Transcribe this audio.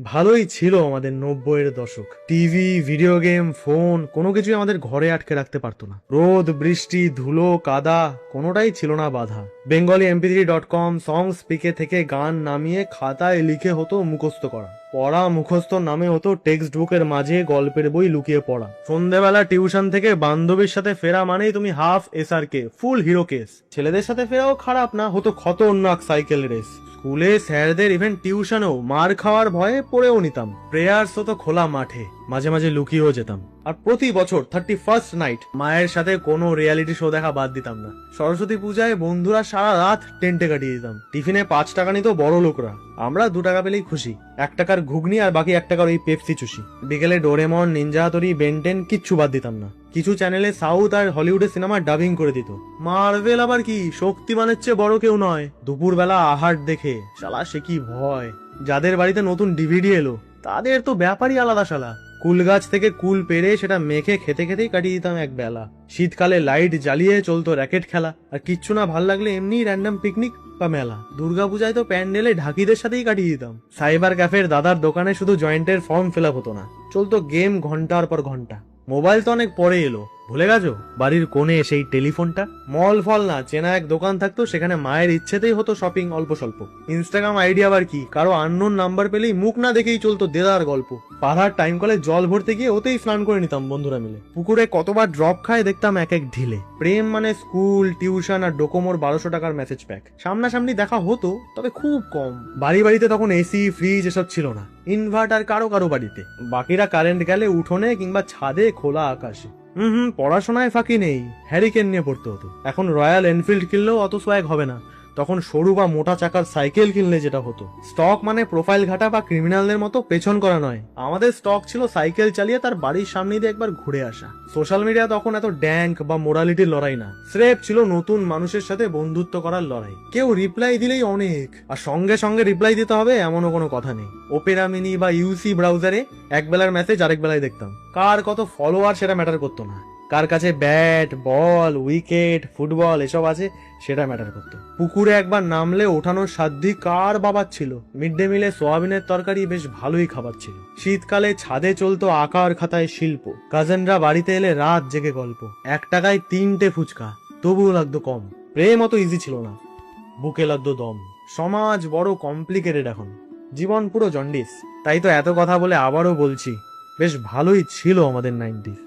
ভালোই ছিল আমাদের 90-এর দশক। টিভি, ভিডিও গেম, ফোন কোনো কিছুই আমাদের ঘরে আটকে রাখতে পারতো না। রোদ, বৃষ্টি, ধুলো, কাদা কোনোটাই ছিল না বাধা। bengali.mp3.com সংস পিকে থেকে গান নামিয়ে খাতায় লিখে হতো মুখস্থ করা। পড়া মুখস্থ নামে হতো টেক্সট বুকের মাঝে গল্পের বই লুকিয়ে পড়া। সন্ধ্যেবেলা টিউশন থেকে বান্ধবীর সাথে ফেরা মানেই তুমি হাফ SRK, ফুল হিরো কেস। ছেলেদের সাথে ফেরাও খারাপ না, হতো খতরনাক সাইকেল রেস। স্কুলে স্যারদের ইভেন টিউশনেও মার খাওয়ার ভয়ে পড়েও নিতাম। প্রেয়ার্স হতো খোলা মাঠে, মাঝে মাঝে লুকিয়েও যেতাম। আর প্রতি বছর 31st নাইট মায়ের সাথে কোনো রিয়ালিটি শো দেখা বাদ দিতাম না। সরস্বতী পূজায় বন্ধুরা সারা রাত টেন্টে কাটিয়ে দিতাম। টিফিনে 5 টাকা নিত বড় লোকরা, আমরা 2 টাকা পেলেই খুশি। 1 টাকার ঘুগনি আর বাকি 1 টাকার ওই পেপসি চুষি। বিকেলে ডোরেমন, নিনজা হাতুড়ি, বেনটেন কিচ্ছু বাদ দিতাম না। কিছু চ্যানেলে সাউথ আর হলিউডের সিনেমা ডাবিং করে দিত। মার্ভেল আবার কি, শক্তিমানের চেয়ে বড় কেউ নয়। দুপুরবেলা আহার দেখে শালা সে কি ভয়। যাদের বাড়িতে নতুন ডিভিডি এলো তাদের তো ব্যাপারই আলাদা শালা। কুল গাছ থেকে কুল পেরে সেটা মেখে খেতে খেতেই কাটিয়ে দিতাম এক বেলা। শীতকালে লাইট জ্বালিয়ে চলতো র্যাকেট খেলা। আর কিচ্ছু না ভাল লাগলে এমনি র্যান্ডম পিকনিক বা মেলা। দুর্গাপূজায় তো প্যান্ডেলে ঢাকিদের সাথেই কাটিয়ে দিতাম। সাইবার ক্যাফের দাদার দোকানে শুধু জয়েন্টের ফর্ম ফিল আপ হতো না, চলতো গেম ঘন্টার পর ঘন্টা। মোবাইল তো অনেক পরে এলো, ভুলে গেছো বাড়ির কোণে সেই টেলিফোনটা? মল ফল না, চেনা এক দোকান থাকতো, সেখানে মায়ের ইচ্ছেতেই হতো শপিং অল্প স্বল্প। ইনস্টাগ্রাম আইডি আবার কি, কারো আননোন নাম্বার পেলেই মুখ না দেখেই চলতো দেদার গল্প। পাড়ার টাইম কলে জল ভরতে গিয়ে ওতেই স্নান করে নিতাম বন্ধুরা মিলে। পুকুরে কতবার ড্রপ খায় দেখতাম এক এক ঢিলে। প্রেম মানে স্কুল, টিউশন আর ডোকোমোর 1200 টাকার মেসেজ প্যাক। সামনাসামনি দেখা হতো, তবে খুব কম। বাড়িতে তখন এসি, ফ্রিজ এসব ছিল না। ইনভার্টার কারো কারো বাড়িতে, বাকিরা কারেন্ট গেলে উঠোনে কিংবা ছাদে খোলা আকাশে। পড়াশোনায় ফাঁকি নেই, হ্যারিকেন নিয়ে পড়তে হতো। এখন রয়্যাল এনফিল্ড কিনলেও অত সোয়াগ হবে না, তখন সরু বা মোটা চাকার সাইকেল কিনলে যেটা হতো। স্টক মানে প্রোফাইল ঘাটা বা ক্রিমিনালদের মতো পেছন করা নয়। আমাদের স্টক ছিল সাইকেল চালিয়ে তার বাড়ির সামনে দিয়ে একবার ঘুরে আসা। সোশ্যাল মিডিয়া তখন এত ড্যাঙ্ক বা মোরালিটির লড়াই না, স্রেফ ছিল নতুন মানুষের সাথে বন্ধুত্ব করার লড়াই। কেউ রিপ্লাই দিলেই অনেক, আর সঙ্গে সঙ্গে রিপ্লাই দিতে হবে এমনও কোনো কথা নেই। ওপেরা মিনি বা ইউসি ব্রাউজারে এক বেলার মেসেজ আরেক বেলায় দেখতাম। কার কত ফলোয়ার সেটা ম্যাটার করতো না, কার কাছে ব্যাট, বল, উইকেট, ফুটবল এসব আছে সেটা ম্যাটার করতো। পুকুরে একবার নামলে ওঠানোর সাধ্যি কার বাবার ছিল। মিড ডে মিলে সোয়াবিনের তরকারি বেশ ভালোই খাবার ছিল। শীতকালে ছাদে চলতো আকার খাতায় শিল্প। কাজেনরা বাড়িতে এলে রাত জেগে গল্প। 1 টাকায় 3টে ফুচকা, তবুও লাগতো কম। প্রেম অত ইজি ছিল না, বুকে লাগতো দম। সমাজ বড় কমপ্লিকেটেড এখন, জীবন পুরো জন্ডিস। তাই তো এত কথা বলে আবারও বলছি, বেশ ভালোই ছিল আমাদের 90s।